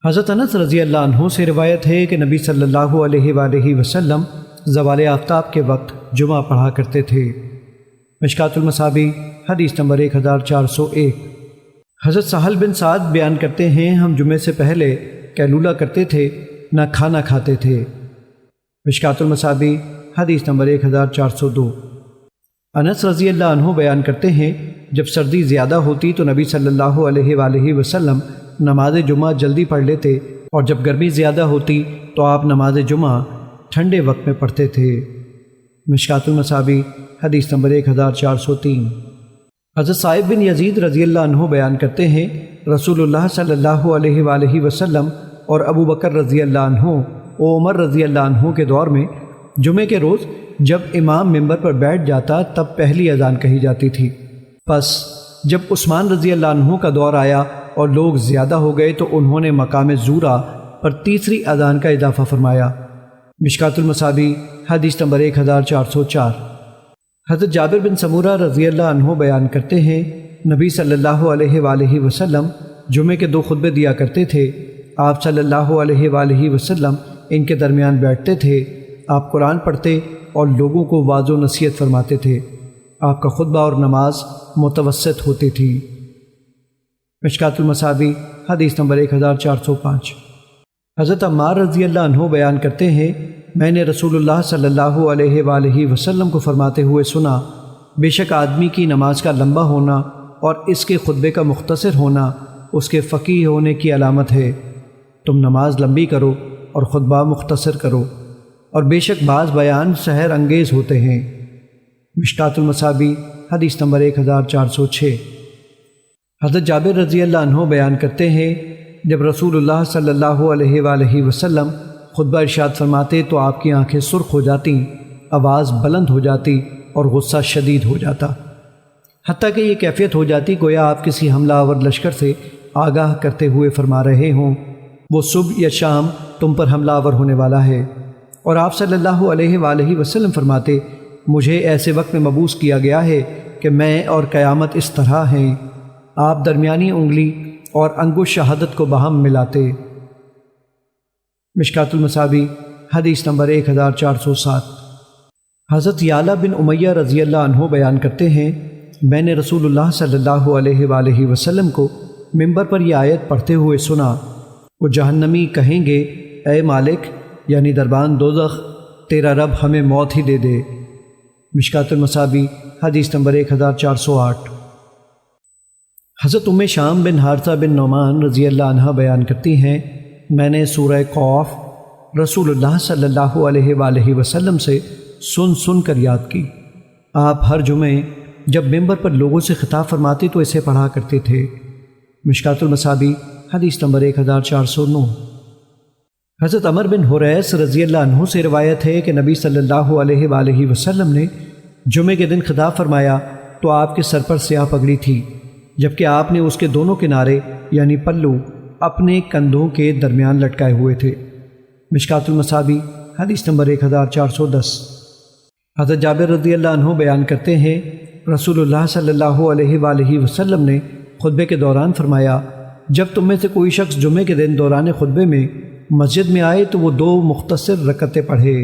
حضرت انس رضی اللہ عنہ سے روایت ہے کہ نبی صلی اللہ علیہ وآلہ وسلم زوال آفتاب کے وقت جمعہ پڑھا کرتے تھے۔ مشکوٰۃ المصابیح حدیث نمبر 1401۔ حضرت سہل بن سعد بیان کرتے ہیں ہم جمعے سے پہلے قیلولہ کرتے تھے نہ کھانا کھاتے تھے۔ مشکوٰۃ المصابیح حدیث نمبر 1402۔ انس رضی اللہ عنہ بیان کرتے ہیں جب سردی زیادہ ہوتی تو نبی صلی اللہ علیہ وآلہ وسلم نماز جمعہ جلدی پڑھ لیتے اور جب گرمی زیادہ ہوتی تو آپ نماز جمعہ ٹھنڈے وقت میں پڑھتے تھے۔ مشکوٰۃ المصابیح حدیث نمبر 1403۔ حضرت صائب بن یزید رضی اللہ عنہ بیان کرتے ہیں رسول اللہ صلی اللہ علیہ وآلہ وسلم اور ابو بکر رضی اللہ عنہ و عمر رضی اللہ عنہ کے دور میں جمعے کے روز جب امام ممبر پر بیٹھ جاتا تب پہلی اذان کہی جاتی تھی۔ پس جب عثمان رضی اللہ عنہ کا دور آیا اور لوگ زیادہ ہو گئے تو انہوں نے مقام زورہ پر تیسری اذان کا اضافہ فرمایا۔ مشکوٰۃ المصابیح حدیث نمبر 1404۔ حضرت جابر بن سمورہ رضی اللہ عنہ بیان کرتے ہیں نبی صلی اللہ علیہ وآلہ وسلم جمعے کے 2 خطبے دیا کرتے تھے۔ آپ صلی اللہ علیہ وآلہ وسلم ان کے درمیان بیٹھتے تھے۔ آپ قرآن پڑھتے اور لوگوں کو واعظ و نصیحت فرماتے تھے۔ آپ کا خطبہ اور نماز متوسط ہوتی تھی۔ مشکوٰۃ المصابیح حدیث نمبر 1405۔ حضرت عمار رضی اللہ عنہ بیان کرتے ہیں میں نے رسول اللہ صلی اللہ علیہ وآلہ وسلم کو فرماتے ہوئے سنا بے شک آدمی کی نماز کا لمبا ہونا اور اس کے خطبے کا مختصر ہونا اس کے فقیہ ہونے کی علامت ہے۔ تم نماز لمبی کرو اور خطبہ مختصر کرو، اور بے شک بعض بیان سحر انگیز ہوتے ہیں۔ مشکوٰۃ المصابیح حدیث نمبر 1406۔ حضرت جابر رضی اللہ عنہ بیان کرتے ہیں جب رسول اللہ صلی اللہ علیہ وآلہ وسلم خطبہ ارشاد فرماتے تو آپ کی آنکھیں سرخ ہو جاتیں، آواز بلند ہو جاتی اور غصہ شدید ہو جاتا، حتیٰ کہ یہ کیفیت ہو جاتی گویا آپ کسی حملہ آور لشکر سے آگاہ کرتے ہوئے فرما رہے ہوں وہ صبح یا شام تم پر حملہ آور ہونے والا ہے۔ اور آپ صلی اللہ علیہ وآلہ وسلم فرماتے مجھے ایسے وقت میں مبعوث کیا گیا ہے کہ میں اور قیامت اس طرح ہیں۔ آپ درمیانی انگلی اور انگشت شہادت کو باہم ملاتے۔ مشکوٰۃ المصابیح حدیث نمبر 1407۔ حضرت یعلا بن امیہ رضی اللہ عنہ بیان کرتے ہیں میں نے رسول اللہ صلی اللہ علیہ وآلہ وسلم کو ممبر پر یہ آیت پڑھتے ہوئے سنا وہ جہنمی کہیں گے اے مالک یعنی دربان دوزخ تیرا رب ہمیں موت ہی دے دے۔ مشکوٰۃ المصابیح حدیث نمبر 1408۔ حضرت شام بن حارثہ بن نعمان رضی اللہ عنہ بیان کرتی ہیں میں نے سورہ قاف رسول اللہ صلی اللہ علیہ وآلہ وسلم سے سن کر یاد کی۔ آپ ہر جمعے جب ممبر پر لوگوں سے خطاب فرماتے تو اسے پڑھا کرتے تھے۔ مشکوٰۃ المصابیح حدیث نمبر 1409۔ حضرت عمر بن حریث رضی اللہ عنہ سے روایت ہے کہ نبی صلی اللہ علیہ وآلہ وسلم نے جمعے کے دن خطاب فرمایا تو آپ کے سر پر سیاہ پگڑی تھی، جبکہ آپ نے اس کے دونوں کنارے یعنی پلو اپنے کندھوں کے درمیان لٹکائے ہوئے تھے۔ مشکوٰۃ المصابیح حدیث نمبر 1410۔ حضرت جابر رضی اللہ عنہ بیان کرتے ہیں رسول اللہ صلی اللہ علیہ وآلہ وسلم نے خطبے کے دوران فرمایا جب تم میں سے کوئی شخص جمعے کے دن دوران خطبے میں مسجد میں آئے تو وہ 2 مختصر رکعتیں پڑھے۔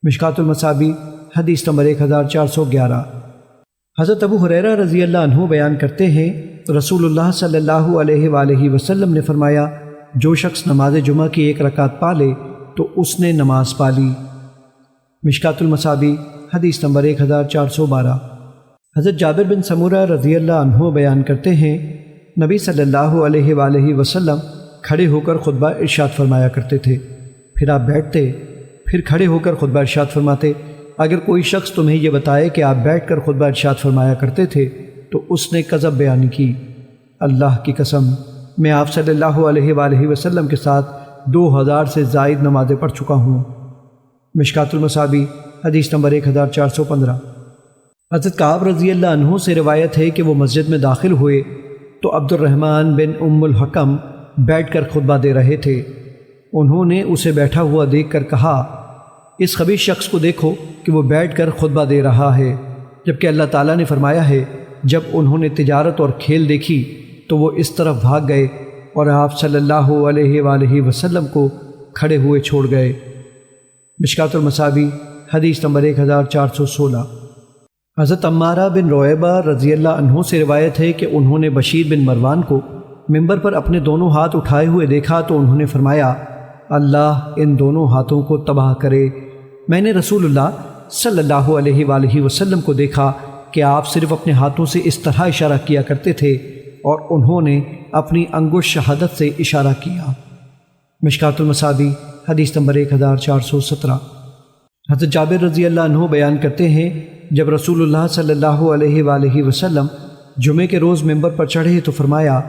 مشکوٰۃ المصابیح حدیث نمبر 1411۔ حضرت ابو ہریرہ رضی اللہ عنہ بیان کرتے ہیں رسول اللہ صلی اللہ علیہ وآلہ وسلم نے فرمایا جو شخص نماز جمعہ کی 1 رکعت پا لے تو اس نے نماز پا لی۔ مشکوٰۃ المصابیح حدیث نمبر 1412۔ حضرت جابر بن سمورہ رضی اللہ عنہ بیان کرتے ہیں نبی صلی اللہ علیہ وآلہ وسلم کھڑے ہو کر خطبہ ارشاد فرمایا کرتے تھے، پھر آپ بیٹھتے، پھر کھڑے ہو کر خطبہ ارشاد فرماتے۔ اگر کوئی شخص تمہیں یہ بتائے کہ آپ بیٹھ کر خطبہ ارشاد فرمایا کرتے تھے تو اس نے کذب بیان کی۔ اللہ کی قسم میں آپ صلی اللہ علیہ وآلہ وسلم کے ساتھ 2000 سے زائد نمازیں پڑھ چکا ہوں۔ مشکوٰۃ المصابیح حدیث نمبر 1415۔ حضرت کعب رضی اللہ عنہ سے روایت ہے کہ وہ مسجد میں داخل ہوئے تو عبد الرحمن بن ام الحکم بیٹھ کر خطبہ دے رہے تھے۔ انہوں نے اسے بیٹھا ہوا دیکھ کر کہا اس خبیث شخص کو دیکھو کہ وہ بیٹھ کر خطبہ دے رہا ہے، جبکہ اللہ تعالیٰ نے فرمایا ہے جب انہوں نے تجارت اور کھیل دیکھی تو وہ اس طرف بھاگ گئے اور آپ صلی اللہ علیہ وآلہ وسلم کو کھڑے ہوئے چھوڑ گئے۔ مشکات المصابیح حدیث نمبر 1416۔ حضرت عمارہ بن رویبہ رضی اللہ عنہ سے روایت ہے کہ انہوں نے بشیر بن مروان کو ممبر پر اپنے دونوں ہاتھ اٹھائے ہوئے دیکھا تو انہوں نے فرمایا، اللہ ان دونوں ہاتھوں کو تباہ کرے۔ میں نے رسول اللہ صلی اللہ علیہ وآلہ وسلم کو دیکھا کہ آپ صرف اپنے ہاتھوں سے اس طرح اشارہ کیا کرتے تھے اور انہوں نے اپنی انگشت شہادت سے اشارہ کیا۔ مشکات المصابیح حدیث نمبر 1417۔ حضرت جابر رضی اللہ عنہ بیان کرتے ہیں، جب رسول اللہ صلی اللہ علیہ وآلہ وسلم جمعے کے روز ممبر پر چڑھے تو فرمایا،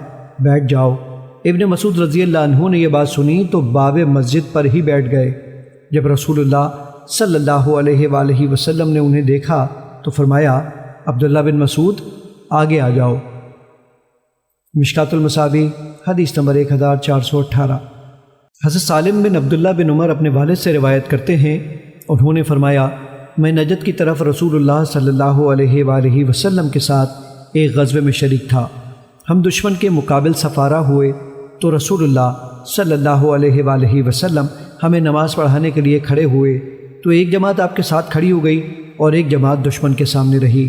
بیٹھ جاؤ۔ ابن مسعود رضی اللہ عنہ نے یہ بات سنی تو باب مسجد پر ہی بیٹھ گئے۔ جب رسول اللہ صلی اللہ علیہ وآلہ وسلم نے انہیں دیکھا تو فرمایا، عبداللہ بن مسعود آگے آ جاؤ۔ مشکات المصابیح حدیث نمبر 1418۔ حضرت سالم بن عبداللہ بن عمر اپنے والد سے روایت کرتے ہیں، انہوں نے فرمایا، میں نجد کی طرف رسول اللہ صلی اللہ علیہ وآلہ وسلم کے ساتھ ایک غزوے میں شریک تھا۔ ہم دشمن کے مقابل سفارہ ہوئے تو رسول اللہ صلی اللہ علیہ وآلہ وسلم ہمیں نماز پڑھانے کے لیے کھڑے ہوئے تو ایک جماعت آپ کے ساتھ کھڑی ہو گئی اور ایک جماعت دشمن کے سامنے رہی۔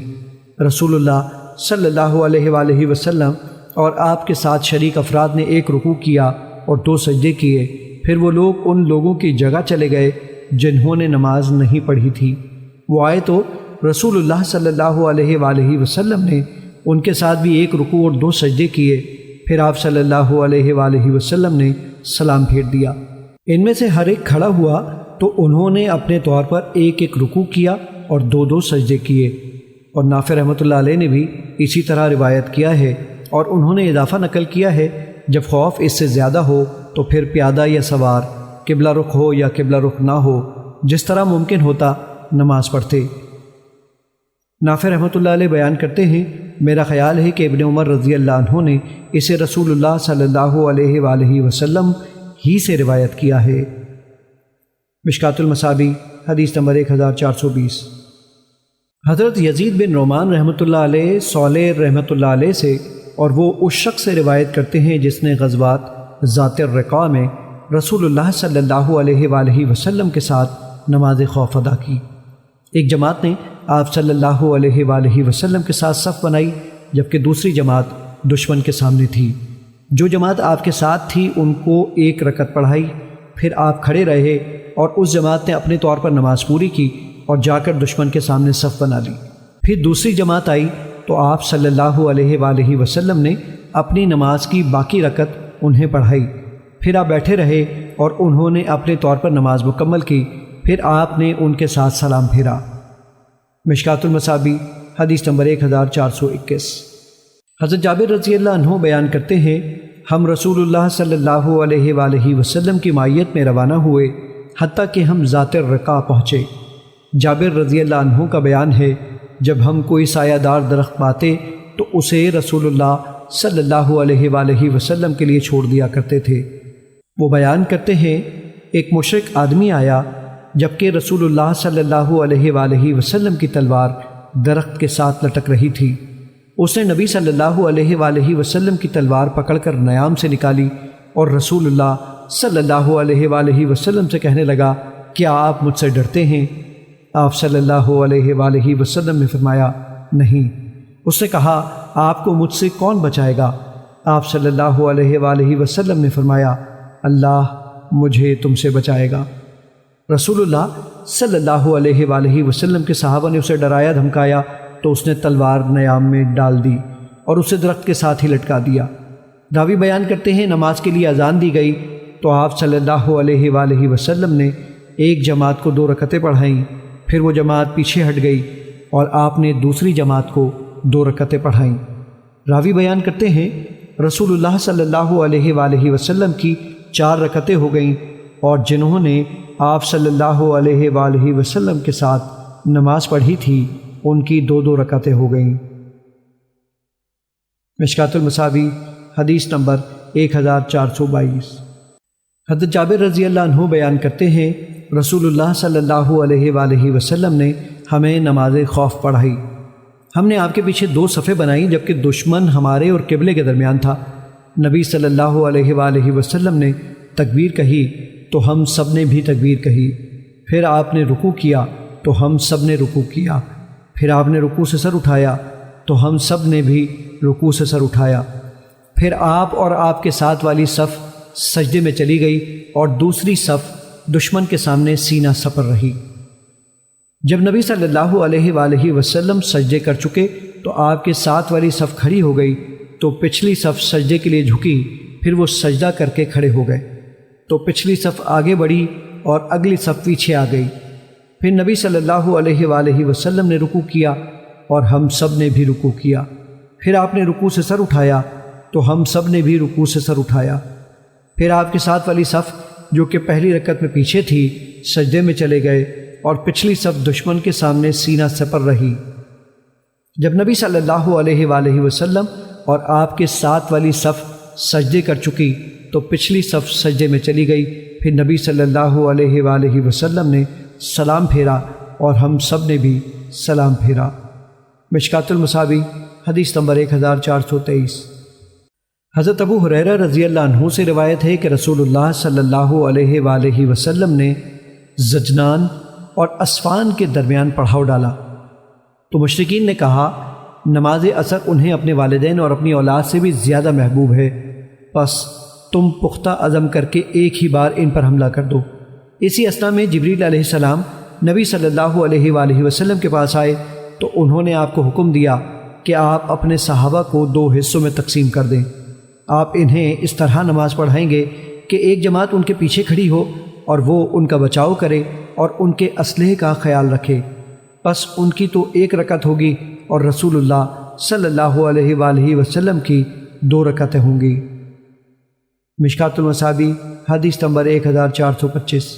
رسول اللہ صلی اللہ علیہ وآلہ وسلم اور آپ کے ساتھ شریک افراد نے ایک رکوع کیا اور 2 سجدے کیے، پھر وہ لوگ ان لوگوں کی جگہ چلے گئے جنہوں نے نماز نہیں پڑھی تھی۔ وہ آئے تو رسول اللہ صلی اللہ علیہ وآلہ وسلم نے ان کے ساتھ بھی ایک رکوع اور 2 سجدے کیے، پھر آپ صلی اللہ علیہ وآلہ وسلم نے سلام پھیر دیا۔ ان میں سے ہر ایک کھڑا ہوا تو انہوں نے اپنے طور پر ایک ایک رکوع کیا اور 2 سجدے کیے، اور نافع رحمۃ اللہ علیہ نے بھی اسی طرح روایت کیا ہے، اور انہوں نے اضافہ نقل کیا ہے، جب خوف اس سے زیادہ ہو تو پھر پیادہ یا سوار، قبلہ رخ ہو یا قبلہ رخ نہ ہو، جس طرح ممکن ہوتا نماز پڑھتے۔ نافع رحمۃ اللہ علیہ بیان کرتے ہیں، میرا خیال ہے کہ ابن عمر رضی اللہ عنہ نے اسے رسول اللہ صلی اللہ علیہ وآلہ وسلم ہی سے روایت کیا ہے۔ مشکات المصابیح حدیث نمبر 1420۔ حضرت یزید بن رومان رحمۃ اللہ علیہ صالح رحمۃ اللہ علیہ سے، اور وہ اس شخص سے روایت کرتے ہیں جس نے غزوات ذات الرقاع میں رسول اللہ صلی اللہ علیہ وآلہ وسلم کے ساتھ نماز خوف ادا کی۔ ایک جماعت نے آپ صلی اللہ علیہ وآلہ وسلم کے ساتھ صف بنائی، جبکہ دوسری جماعت دشمن کے سامنے تھی۔ جو جماعت آپ کے ساتھ تھی ان کو 1 رکعت پڑھائی، پھر آپ کھڑے رہے اور اس جماعت نے اپنے طور پر نماز پوری کی اور جا کر دشمن کے سامنے صف بنا لی۔ پھر دوسری جماعت آئی تو آپ صلی اللہ علیہ وآلہ وسلم نے اپنی نماز کی باقی رکعت انہیں پڑھائی، پھر آپ بیٹھے رہے اور انہوں نے اپنے طور پر نماز مکمل کی، پھر آپ نے ان کے ساتھ سلام پھیرا۔ مشکات المصابیح حدیث نمبر 1421۔ حضرت جابر رضی اللہ عنہ بیان کرتے ہیں، ہم رسول اللہ صلی اللہ علیہ وآلہ وسلم کی معیت میں روانہ ہوئے حتیٰ کہ ہم ذات الرقاع پہنچے۔ جابر رضی اللہ عنہ کا بیان ہے، جب ہم کوئی سایہ دار درخت پاتے تو اسے رسول اللہ صلی اللہ علیہ وآلہ وسلم کے لیے چھوڑ دیا کرتے تھے۔ وہ بیان کرتے ہیں، ایک مشرک آدمی آیا جبکہ رسول اللہ صلی اللہ علیہ وآلہ وسلم کی تلوار درخت کے ساتھ لٹک رہی تھی۔ اس نے نبی صلی اللہ علیہ وآلہ وسلم کی تلوار پکڑ کر نیام سے نکالی اور رسول اللہ صلی اللہ علیہ وآلہ وسلم سے کہنے لگا، کیا آپ مجھ سے ڈرتے ہیں؟ آپ صلی اللہ علیہ وآلہ وسلم نے فرمایا، نہیں۔ اس نے کہا، آپ کو مجھ سے کون بچائے گا؟ آپ صلی اللہ علیہ وآلہ وسلم نے فرمایا، اللہ مجھے تم سے بچائے گا۔ رسول اللہ صلی اللہ علیہ وآلہ وسلم کے صحابہ نے اسے ڈرایا دھمکایا تو اس نے تلوار نیام میں ڈال دی اور اسے درخت کے ساتھ ہی لٹکا دیا۔ راوی بیان کرتے ہیں، نماز کے لیے اذان دی گئی تو آپ صلی اللہ علیہ وآلہ وسلم نے ایک جماعت کو 2 رکعتیں پڑھائیں، پھر وہ جماعت پیچھے ہٹ گئی اور آپ نے دوسری جماعت کو 2 رکعتیں پڑھائیں۔ راوی بیان کرتے ہیں، رسول اللہ صلی اللہ علیہ وآلہ وسلم کی 4 رکعتیں ہو گئیں اور جنہوں نے آپ صلی اللہ علیہ وآلہ وسلم کے ساتھ نماز پڑھی تھی ان کی 2 رکعتیں ہو گئیں۔ مشکات المصابیح حدیث نمبر 1422۔ حضرت جابر رضی اللہ عنہ بیان کرتے ہیں، رسول اللہ صلی اللہ علیہ وآلہ وسلم نے ہمیں نماز خوف پڑھائی۔ ہم نے آپ کے پیچھے 2 صفیں بنائیں جبکہ دشمن ہمارے اور قبلے کے درمیان تھا۔ نبی صلی اللہ علیہ وآلہ وسلم نے تکبیر کہی تو ہم سب نے بھی تکبیر کہی۔ پھر آپ نے رکوع کیا تو ہم سب نے رکوع کیا۔ پھر آپ نے رکوع سے سر اٹھایا تو ہم سب نے بھی رکوع سے سر اٹھایا۔ پھر آپ اور آپ کے ساتھ والی صف سجدے میں چلی گئی اور دوسری صف دشمن کے سامنے سینہ سپر رہی۔ جب نبی صلی اللہ علیہ وآلہ وسلم سجدے کر چکے تو آپ کے ساتھ والی صف کھڑی ہو گئی تو پچھلی صف سجدے کے لیے جھکی، پھر وہ سجدہ کر کے کھڑے ہو گئے تو پچھلی صف آگے بڑھی اور اگلی صف پیچھے آ گئی۔ پھر نبی صلی اللہ علیہ وآلہ وسلم نے رکوع کیا اور ہم سب نے بھی رکوع کیا۔ پھر آپ نے رکوع سے سر اٹھایا تو ہم سب نے بھی رکوع سے سر اٹھایا۔ پھر آپ کے ساتھ والی صف جو کہ پہلی رکعت میں پیچھے تھی سجدے میں چلے گئے اور پچھلی صف دشمن کے سامنے سینہ سپر رہی۔ جب نبی صلی اللہ علیہ وآلہ وسلم اور آپ کے ساتھ والی صف سجدے کر چکی تو پچھلی صف سجدے میں چلی گئی۔ پھر نبی صلی اللہ علیہ وآلہ وسلم نے سلام پھیرا اور ہم سب نے بھی سلام پھیرا۔ مشکات المصابیح حدیث نمبر 1423۔ حضرت ابو ہریرہ رضی اللہ عنہ سے روایت ہے کہ رسول اللہ صلی اللہ علیہ وآلہ وسلم نے زجنان اور اسفان کے درمیان پڑاؤ ڈالا تو مشرکین نے کہا نماز عصر انہیں اپنے والدین اور اپنی اولاد سے بھی زیادہ محبوب ہے، پس تم پختہ عزم کر کے ایک ہی بار ان پر حملہ کر دو۔ اسی اثنا میں جبریل علیہ السلام نبی صلی اللہ علیہ وآلہ وسلم کے پاس آئے تو انہوں نے آپ کو حکم دیا کہ آپ اپنے صحابہ کو 2 حصوں میں تقسیم کر دیں۔ آپ انہیں اس طرح نماز پڑھائیں گے کہ ایک جماعت ان کے پیچھے کھڑی ہو اور وہ ان کا بچاؤ کرے اور ان کے اسلحے کا خیال رکھے۔ پس ان کی تو 1 رکعت ہوگی اور رسول اللہ صلی اللہ علیہ وآلہ وسلم کی 2 رکعتیں ہوں گی۔ مشکات المصابیح حدیث نمبر 1425۔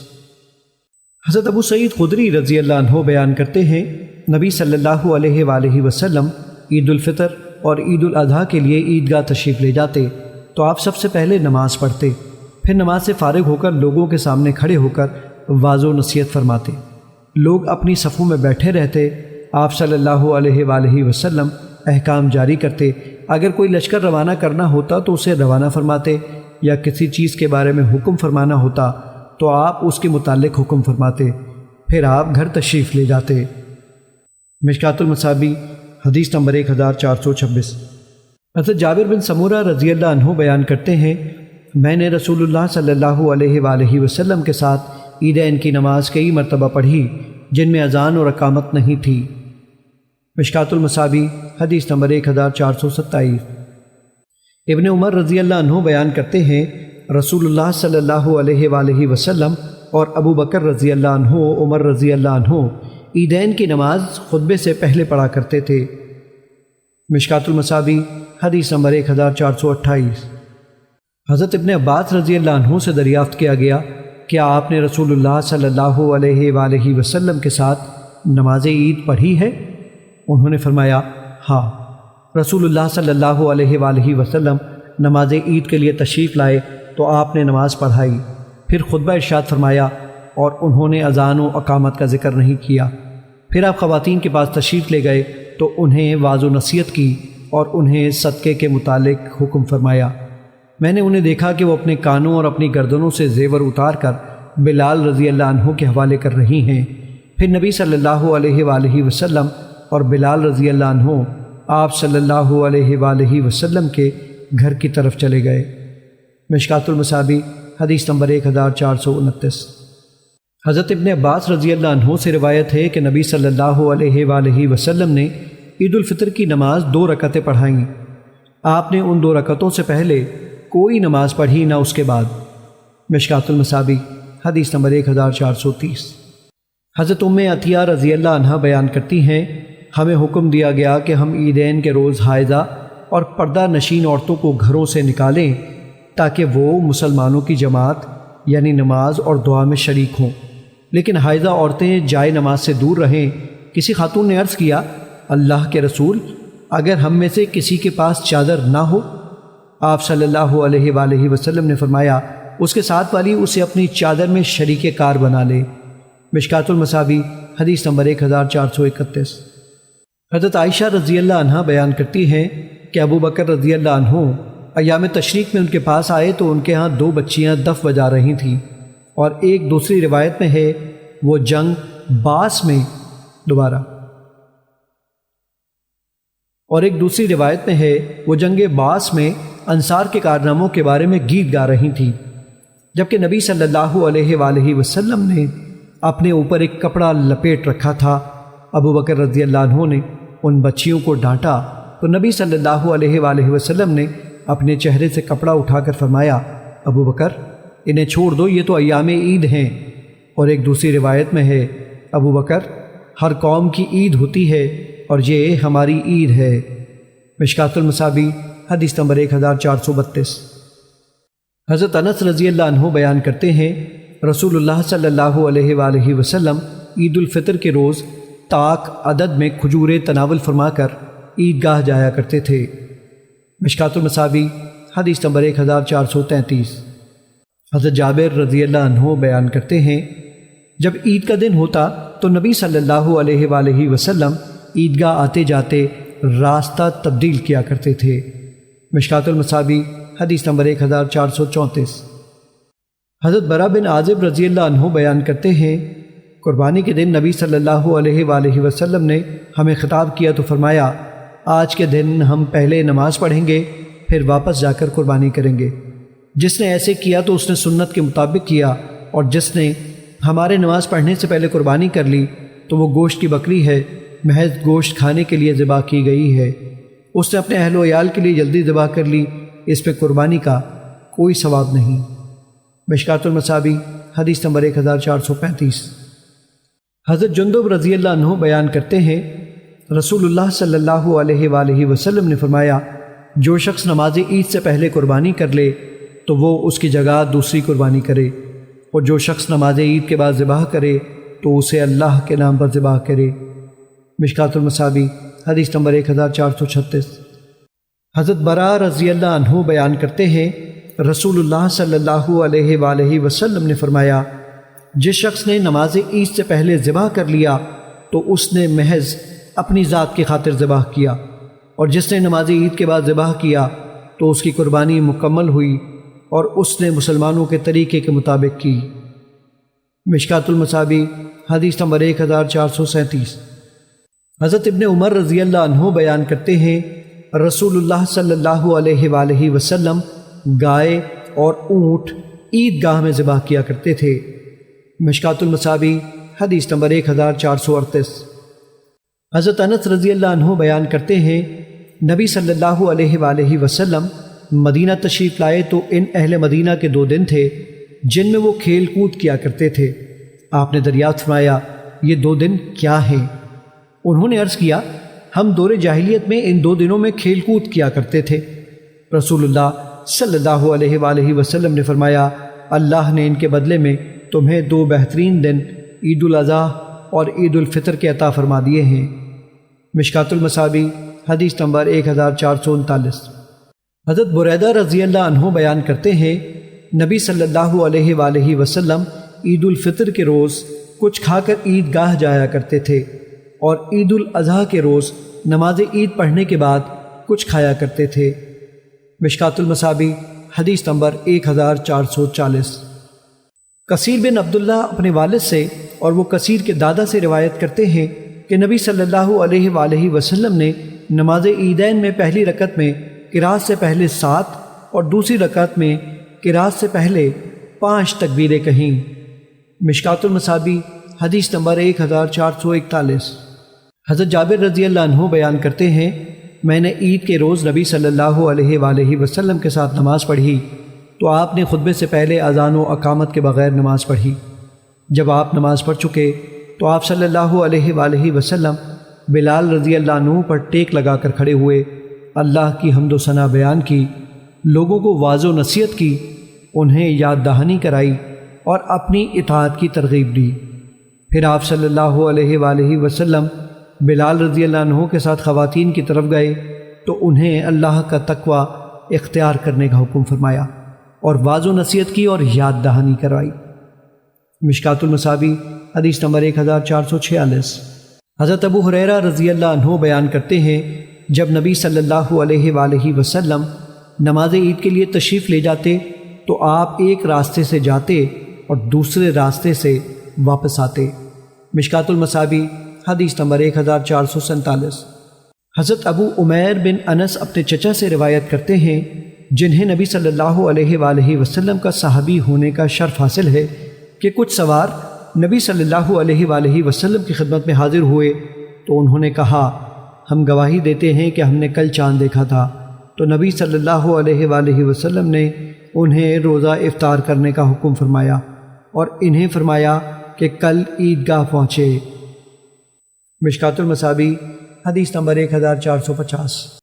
حضرت ابو سعید خدری رضی اللہ عنہ بیان کرتے ہیں نبی صلی اللہ علیہ وآلہ وسلم عید الفطر اور عید الاضحیٰ کے لیے عیدگاہ تشریف لے جاتے تو آپ سب سے پہلے نماز پڑھتے، پھر نماز سے فارغ ہو کر لوگوں کے سامنے کھڑے ہو کر واعظ و نصیحت فرماتے۔ لوگ اپنی صفوں میں بیٹھے رہتے، آپ صلی اللہ علیہ وآلہ وسلم احکام جاری کرتے۔ اگر کوئی لشکر روانہ کرنا ہوتا تو اسے روانہ فرماتے، یا کسی چیز کے بارے میں حکم فرمانا ہوتا تو آپ اس کے متعلق حکم فرماتے، پھر آپ گھر تشریف لے جاتے۔ مشکات المصابیح حدیث نمبر 1426۔ حضرت جابر بن سمورہ رضی اللہ عنہ بیان کرتے ہیں میں نے رسول اللہ صلی اللہ علیہ وآلہ وسلم کے ساتھ عیدین کی نماز کئی مرتبہ پڑھی جن میں اذان اور اقامت نہیں تھی۔ مشکات المصابیح حدیث نمبر 1427۔ ابن عمر رضی اللہ عنہ بیان کرتے ہیں رسول اللہ صلی اللہ علیہ وآلہ وسلم اور ابو بکر رضی اللہ عنہ، عمر رضی اللہ عنہ عیدین کی نماز خطبے سے پہلے پڑھا کرتے تھے۔ مشکات المصابیح حدیث نمبر 1428۔ حضرت ابن عباس رضی اللہ عنہ سے دریافت کیا گیا کیا آپ نے رسول اللہ صلی اللہ علیہ وآلہ وسلم کے ساتھ نماز عید پڑھی ہے؟ انہوں نے فرمایا ہاں۔ رسول اللہ صلی اللہ علیہ وآلہ وسلم نماز عید کے لیے تشریف لائے تو آپ نے نماز پڑھائی، پھر خطبہ ارشاد فرمایا اور انہوں نے اذان و اقامت کا ذکر نہیں کیا۔ پھر آپ خواتین کے پاس تشریف لے گئے تو انہیں واعظ و نصیحت کی اور انہیں صدقے کے متعلق حکم فرمایا۔ میں نے انہیں دیکھا کہ وہ اپنے کانوں اور اپنی گردنوں سے زیور اتار کر بلال رضی اللہ عنہ کے حوالے کر رہی ہیں۔ پھر نبی صلی اللہ علیہ وآلہ وسلم اور بلال رضی اللہ عنہ آپ صلی اللہ علیہ وآلہ وسلم کے گھر کی طرف چلے گئے۔ مشکات المصابیح حدیث نمبر 1429۔ حضرت ابن عباس رضی اللہ عنہ سے روایت ہے کہ نبی صلی اللہ علیہ وآلہ وسلم نے عید الفطر کی نماز 2 رکعتیں پڑھائیں۔ آپ نے ان 2 رکعتوں سے پہلے کوئی نماز پڑھی نہ اس کے بعد۔ مشکات المصابیح حدیث نمبر 1430۔ حضرت ام عطیہ رضی اللہ عنہ بیان کرتی ہیں ہمیں حکم دیا گیا کہ ہم عیدین کے روز حائضہ اور پردہ نشین عورتوں کو گھروں سے نکالیں تاکہ وہ مسلمانوں کی جماعت یعنی نماز اور دعا میں شریک ہوں، لیکن حائضہ عورتیں جائے نماز سے دور رہیں۔ کسی خاتون نے عرض کیا اللہ کے رسول اگر ہم میں سے کسی کے پاس چادر نہ ہو؟ آپ صلی اللہ علیہ وآلہ وسلم نے فرمایا اس کے ساتھ والی اسے اپنی چادر میں شریک کار بنا لے۔ مشکات المصابیح حدیث نمبر 1431۔ حضرت عائشہ رضی اللہ عنہ بیان کرتی ہیں کہ ابو بکر رضی اللہ عنہ ایام تشریق میں ان کے پاس آئے تو ان کے ہاں 2 بچیاں دف بجا رہی تھیں، اور ایک دوسری روایت میں ہے وہ جنگ باس میں باس میں انصار کے کارناموں کے بارے میں گیت گا رہی تھیں، جبکہ نبی صلی اللہ علیہ وآلہ وسلم نے اپنے اوپر ایک کپڑا لپیٹ رکھا تھا۔ ابو بکر رضی اللہ عنہ نے ان بچیوں کو ڈانٹا تو نبی صلی اللہ علیہ وآلہ وسلم نے اپنے چہرے سے کپڑا اٹھا کر فرمایا، ابو بکر انہیں چھوڑ دو، یہ تو ایام عید ہیں۔ اور ایک دوسری روایت میں ہے، ابو بکر ہر قوم کی عید ہوتی ہے اور یہ ہماری عید ہے۔ مشکات المصابیح حدیث نمبر 1432۔ حضرت انس رضی اللہ عنہ بیان کرتے ہیں، رسول اللہ صلی اللہ علیہ وآلہ وسلم عید الفطر کے روز طاق عدد میں کھجوریں تناول فرما کر عیدگاہ جایا کرتے تھے۔ مشکات المصابیح حدیث نمبر 1433۔ حضرت جابر رضی اللہ عنہ بیان کرتے ہیں، جب عید کا دن ہوتا تو نبی صلی اللہ علیہ وآلہ وسلم عیدگاہ آتے جاتے راستہ تبدیل کیا کرتے تھے۔ مشکات المصابیح حدیث نمبر 1434۔ حضرت برا بن عازب رضی اللہ عنہ بیان کرتے ہیں، قربانی کے دن نبی صلی اللہ علیہ وآلہ وسلم نے ہمیں خطاب کیا تو فرمایا، آج کے دن ہم پہلے نماز پڑھیں گے، پھر واپس جا کر قربانی کریں گے۔ جس نے ایسے کیا تو اس نے سنت کے مطابق کیا، اور جس نے ہمارے نماز پڑھنے سے پہلے قربانی کر لی تو وہ گوشت کی بکری ہے، محض گوشت کھانے کے لیے ذبح کی گئی ہے۔ اس نے اپنے اہل و عیال کے لیے جلدی ذبح کر لی، اس پہ قربانی کا کوئی ثواب نہیں۔ مشکات المصابیح حدیث نمبر 1435۔ حضرت جندب رضی اللہ عنہ بیان کرتے ہیں، رسول اللہ صلی اللہ علیہ وآلہ وسلم نے فرمایا، جو شخص نماز عید سے پہلے قربانی کر لے تو وہ اس کی جگہ دوسری قربانی کرے، اور جو شخص نماز عید کے بعد ذبح کرے تو اسے اللہ کے نام پر ذبح کرے۔ مشکات المصابیح حدیث نمبر 1436۔ حضرت برا رضی اللہ عنہ بیان کرتے ہیں، رسول اللہ صلی اللہ علیہ وآلہ وسلم نے فرمایا، جس شخص نے نماز عید سے پہلے ذبح کر لیا تو اس نے محض اپنی ذات کی خاطر ذبح کیا، اور جس نے نماز عید کے بعد ذبح کیا تو اس کی قربانی مکمل ہوئی اور اس نے مسلمانوں کے طریقے کے مطابق کی۔ مشکات المصابیح حدیث نمبر 1437۔ حضرت ابن عمر رضی اللہ عنہ بیان کرتے ہیں، رسول اللہ صلی اللہ علیہ وآلہ وسلم گائے اور اونٹ عیدگاہ میں ذبح کیا کرتے تھے۔ مشکات المصابیح حدیث نمبر 1438۔ حضرت انس رضی اللہ عنہ بیان کرتے ہیں، نبی صلی اللہ علیہ وآلہ وسلم مدینہ تشریف لائے تو ان اہل مدینہ کے 2 دن تھے جن میں وہ کھیل کود کیا کرتے تھے۔ آپ نے دریافت فرمایا، یہ 2 دن کیا ہیں؟ انہوں نے عرض کیا، ہم دور جاہلیت میں ان 2 دنوں میں کھیل کود کیا کرتے تھے۔ رسول اللہ صلی اللہ علیہ وآلہ وسلم نے فرمایا، اللہ نے ان کے بدلے میں تمہیں 2 بہترین دن عید الاضحیٰ اور عید الفطر کے عطا فرما دیے ہیں۔ مشکات المصابیح حدیث نمبر 1439۔ حضرت بریدہ رضی اللہ عنہ بیان کرتے ہیں، نبی صلی اللہ علیہ وآلہ وسلم عید الفطر کے روز کچھ کھا کر عیدگاہ جایا کرتے تھے، اور عید الاضحیٰ کے روز نماز عید پڑھنے کے بعد کچھ کھایا کرتے تھے۔ مشکات المصابیح حدیث نمبر 1440۔ کثیر بن عبداللہ اپنے والد سے اور وہ کثیر کے دادا سے روایت کرتے ہیں کہ نبی صلی اللہ علیہ وآلہ وسلم نے نماز عیدین میں پہلی رکعت میں قرات سے پہلے 7 اور دوسری رکعت میں قرات سے پہلے 5 تکبیریں کہیں۔ مشکات المصابیح حدیث نمبر 1441۔ حضرت جابر رضی اللہ عنہ بیان کرتے ہیں، میں نے عید کے روز نبی صلی اللہ علیہ وآلہ وسلم کے ساتھ نماز پڑھی تو آپ نے خطبے سے پہلے اذان و اقامت کے بغیر نماز پڑھی۔ جب آپ نماز پڑھ چکے تو آپ صلی اللہ علیہ وآلہ وسلم بلال رضی اللہ عنہ پر ٹیک لگا کر کھڑے ہوئے، اللہ کی حمد و ثنا بیان کی، لوگوں کو واعظ و نصیحت کی، انہیں یاد دہانی کرائی اور اپنی اطاعت کی ترغیب دی۔ پھر آپ صلی اللہ علیہ وآلہ وسلم بلال رضی اللہ عنہ کے ساتھ خواتین کی طرف گئے تو انہیں اللہ کا تقوی اختیار کرنے کا حکم فرمایا اور واعظ و نصیحت کی اور یاد دہانی کروائی۔ مشکات المصابیح حدیث نمبر 1446۔ حضرت ابو ہریرہ رضی اللہ عنہ بیان کرتے ہیں، جب نبی صلی اللہ علیہ وآلہ وسلم نماز عید کے لیے تشریف لے جاتے تو آپ ایک راستے سے جاتے اور دوسرے راستے سے واپس آتے۔ مشکات المصابیح حدیث نمبر 1447۔ حضرت ابو عمیر بن انس اپنے چچا سے روایت کرتے ہیں، جنہیں نبی صلی اللہ علیہ وآلہ وسلم کا صحابی ہونے کا شرف حاصل ہے، کہ کچھ سوار نبی صلی اللہ علیہ وآلہ وسلم کی خدمت میں حاضر ہوئے تو انہوں نے کہا، ہم گواہی دیتے ہیں کہ ہم نے کل چاند دیکھا تھا۔ تو نبی صلی اللہ علیہ وآلہ وسلم نے انہیں روزہ افطار کرنے کا حکم فرمایا اور انہیں فرمایا کہ کل عیدگاہ پہنچے۔ مشکات المصابیح حدیث نمبر 1450۔